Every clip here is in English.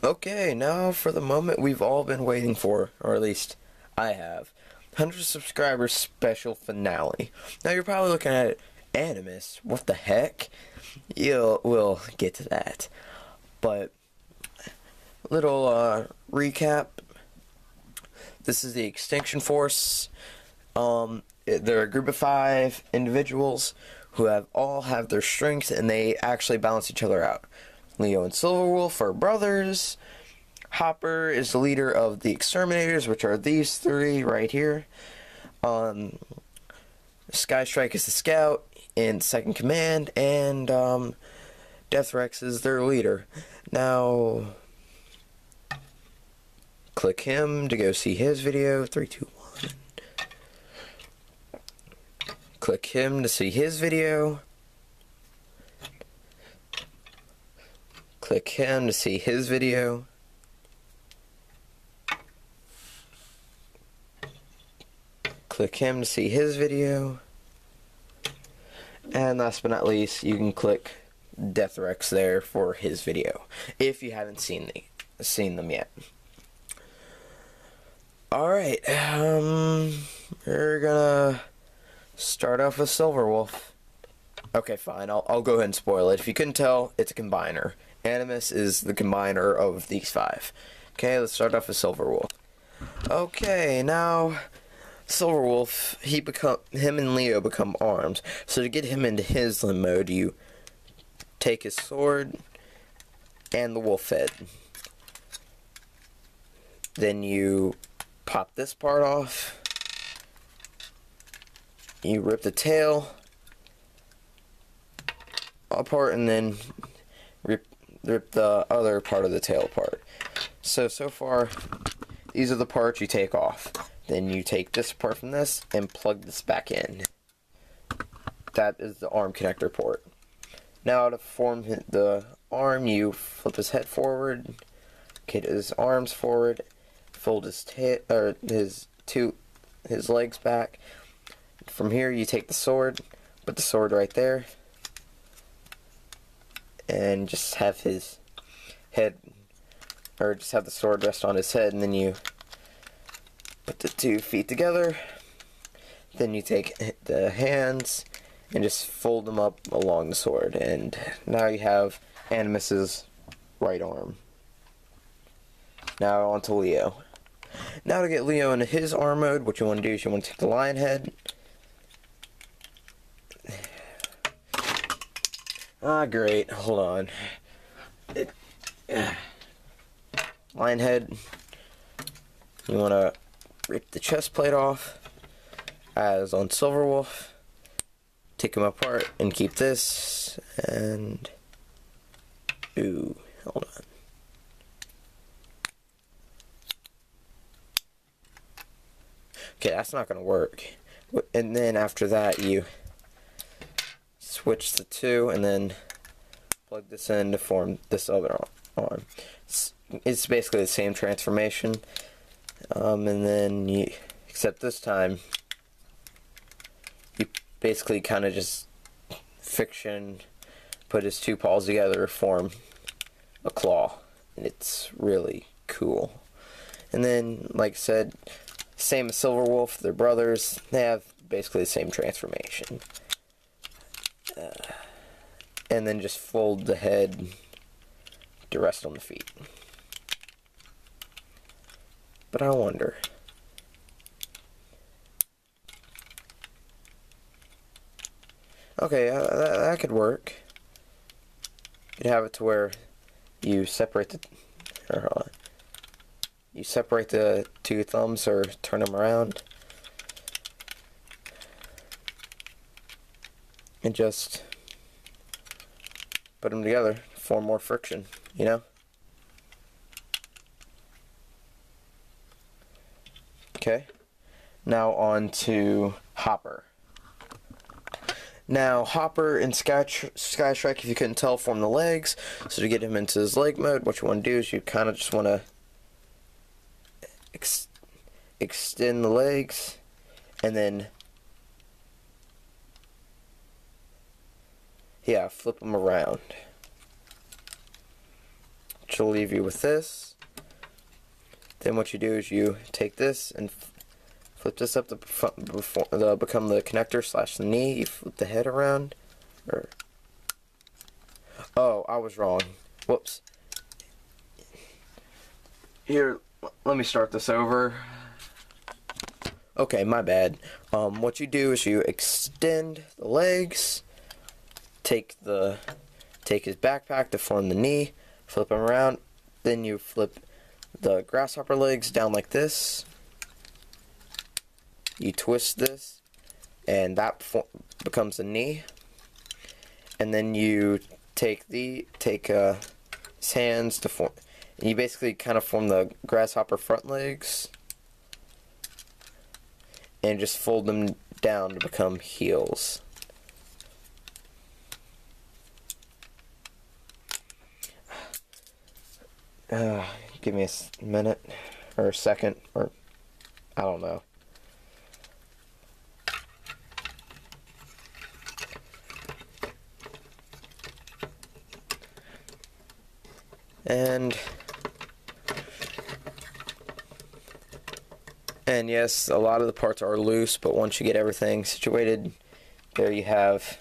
Okay, now for the moment we've all been waiting for, or at least I have. 100 subscribers special finale. Now you're probably looking at Animus. What the heck? We'll get to that. But little recap. This is the Extinction Force. They're a group of 5 individuals who all have their strengths, and they actually balance each other out. Leo and Silverwolf are brothers. Hopper is the leader of the Exterminators, which are these 3 right here. Skystrike is the scout in second command, and Deathrex is their leader. Now, click him to go see his video. 3, 2, 1. Click him to see his video. Click him to see his video. Click him to see his video. And last but not least, you can click Deathrex there for his video, if you haven't seen them yet. Alright, we're gonna start off with Silverwolf. Okay, fine, I'll go ahead and spoil it. If you couldn't tell, it's a combiner. Animus is the combiner of these 5. Okay, let's start off with Silverwolf. Okay, now Silverwolf, him and Leo become armed. So to get him into his limb mode, you take his sword and the wolf head. Then you pop this part off. You rip the tail apart, and then rip the other part of the tail apart. So far, these are the parts you take off. Then you take this apart from this and plug this back in. That is the arm connector port. Now to form the arm, you flip his head forward, get his arms forward, fold his legs back. From here you take the sword, put the sword right there, and just have his head, or just have the sword rest on his head, and then you put the 2 feet together. Then you take the hands and just fold them up along the sword, and now you have Animus's right arm. Now on to Leo. Now to get Leo into his arm mode, what you want to do is you want to take the lion head. Great. Hold on. Lion head. You want to rip the chest plate off, as on Silverwolf. Take them apart and keep this. And ooh, hold on. Okay, that's not gonna work. And then after that, you switch the 2 and then plug this in to form this other arm. It's basically the same transformation, and then except this time you basically kind of just put his 2 paws together to form a claw, and it's really cool. And then, like I said, same as Silverwolf, they're brothers. They have basically the same transformation. And then just fold the head to rest on the feet. But I wonder. Okay, that could work. You'd have it to where you separate the 2 thumbs, or turn them around, and just put them together, form more friction, you know? Okay, now on to Hopper. Now, Hopper and Skystrike, if you couldn't tell, form the legs. So to get him into his leg mode, what you want to do is you kind of just want to extend the legs, and then flip them around. which will leave you with this. Then what you do is you take this and flip this up to become the connector slash the knee. You flip the head around. Oh, I was wrong. Whoops. Here, let me start this over. Okay, my bad. What you do is you extend the legs, take his backpack to form the knee, flip him around, then you flip the grasshopper legs down like this. You twist this, and that becomes the knee. And then you take his hands to form. And you basically kind of form the grasshopper front legs, and just fold them down to become heels. Give me a minute, or a second, or I don't know. And yes, a lot of the parts are loose, but once you get everything situated, there you have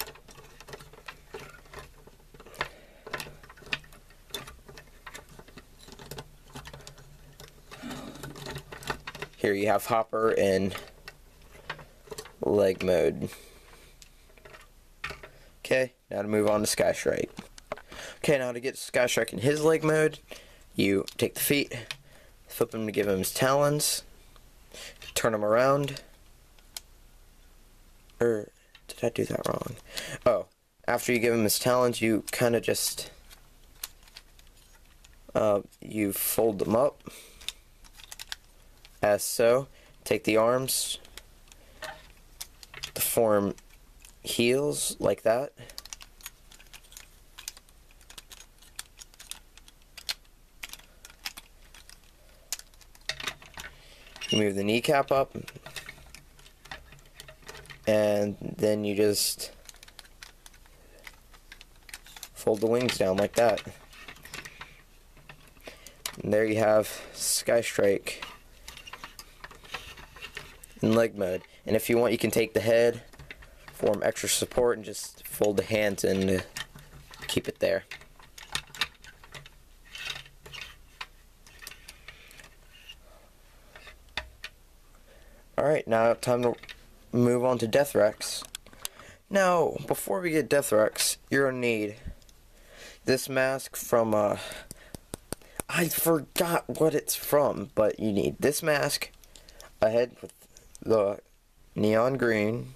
Hopper in leg mode. Okay, now to move on to Sky Strike. Okay, now to get Sky Strike in his leg mode, you take the feet, flip him to give him his talons, turn him around. Or did I do that wrong? Oh, after you give him his talons, you kind of just you fold them up as so. Take the arms to form heels like that. You move the kneecap up, and then you just fold the wings down like that. And there you have Sky Strike in leg mode. And if you want, you can take the head, form extra support, and just fold the hands in to keep it there. Alright, now time to move on to Deathrex. Now, before we get Deathrex, you're gonna need this mask from, I forgot what it's from, but you need this mask, a head with the neon green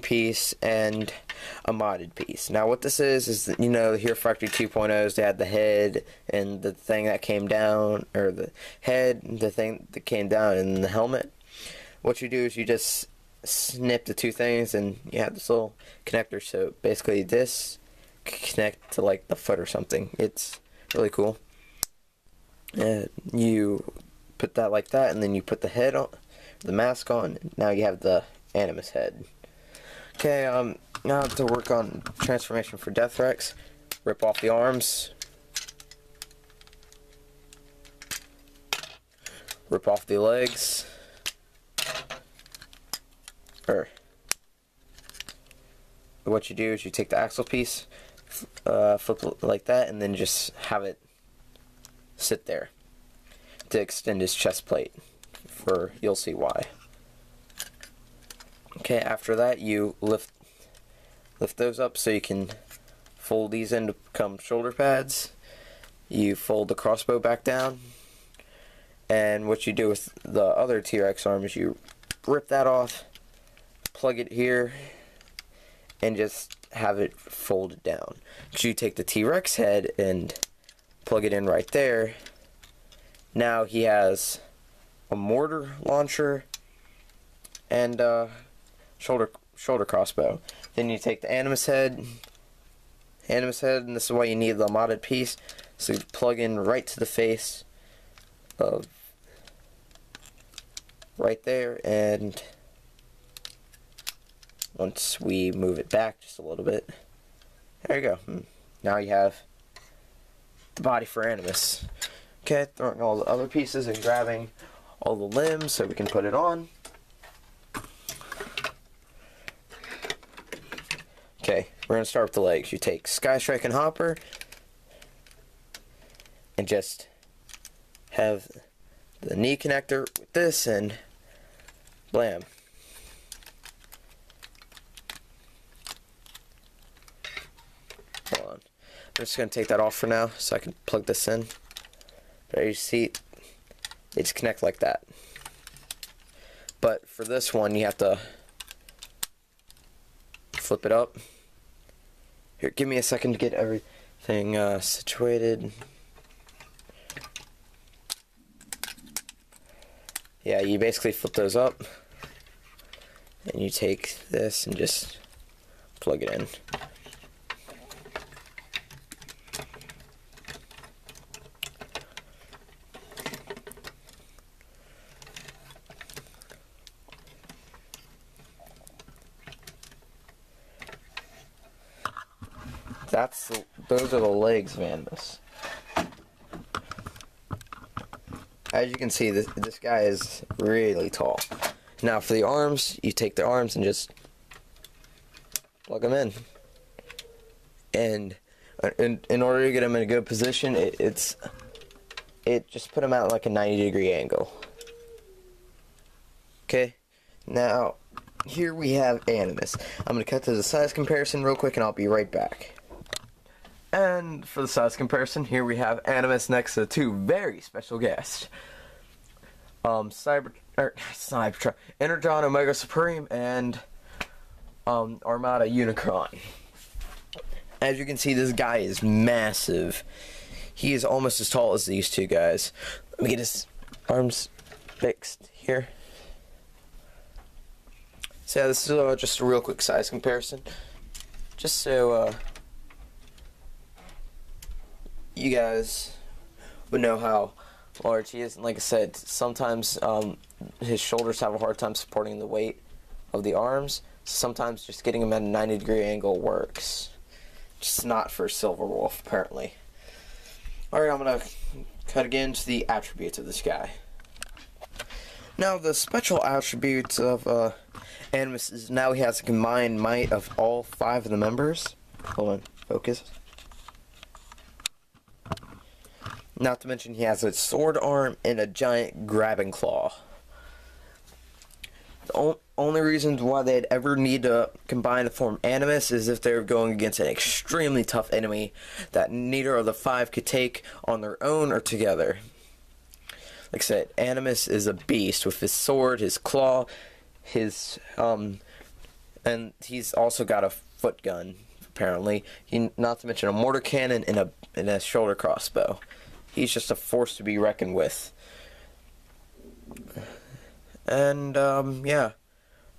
piece, and a modded piece. Now what this is that, you know, here Factory 2.0s, they had the head and the thing that came down, or the head, the thing that came down, and the helmet. What you do is you just snip the two things, and you have this little connector, so basically this connect to like the foot or something. It's really cool. You put that like that, and then you put the head on, the mask on. Now you have the Animus head. Okay, now to work on transformation for Deathrex. Rip off the arms. Rip off the legs. What you do is you take the axle piece, flip it like that, and then just have it sit there to extend his chest plate. You'll see why. Okay, after that you lift those up so you can fold these in to become shoulder pads. You fold the crossbow back down, and what you do with the other T-Rex arm is you rip that off, plug it here, and just have it folded down. So you take the T-Rex head and plug it in right there. Now he has a mortar launcher and shoulder crossbow. Then you take the Animus head, and this is why you need the modded piece. So you plug in right to the face of right there, and once we move it back just a little bit, there you go. now you have the body for Animus. Okay, throwing all the other pieces and grabbing all the limbs so we can put it on. Okay, we're going to start with the legs. You take Sky Strike and Hopper and just have the knee connector with this and blam. Hold on. I'm just going to take that off for now so I can plug this in. But as you see, they just connect like that. But for this one, you have to flip it up. Here, give me a second to get everything situated. Yeah, you basically flip those up, and you take this and just plug it in. Those are the legs of Animus. As you can see, this guy is really tall. Now for the arms, you take the arms and just plug them in. And in order to get them in a good position, it just put them at like a 90-degree angle. Okay, now here we have Animus. I'm going to cut to the size comparison real quick and I'll be right back. And for the size comparison, here we have Animus next to two very special guests. Cybertron, Energon Omega Supreme, and Armada Unicron. As you can see, this guy is massive. He is almost as tall as these two guys. Let me get his arms fixed here. So yeah, this is just a real quick size comparison. Just so you guys would know how large he is. And like I said, sometimes his shoulders have a hard time supporting the weight of the arms. Sometimes just getting him at a 90-degree angle works. Just not for Silver Wolf, apparently. Alright, I'm going to cut again to the attributes of this guy. Now, the special attributes of Animus is now he has a combined might of all 5 of the members. Hold on, focus. Not to mention he has a sword arm and a giant grabbing claw. The only reasons why they'd ever need to combine to form Animus is if they're going against an extremely tough enemy that neither of the 5 could take on their own or together. Like I said, Animus is a beast with his sword, his claw, his and he's also got a foot gun, apparently. Not to mention a mortar cannon and a shoulder crossbow. He's just a force to be reckoned with. And, yeah.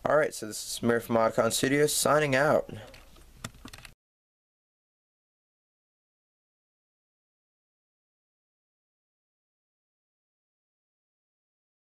Alright, so this is Samir from Modcon Studios, signing out.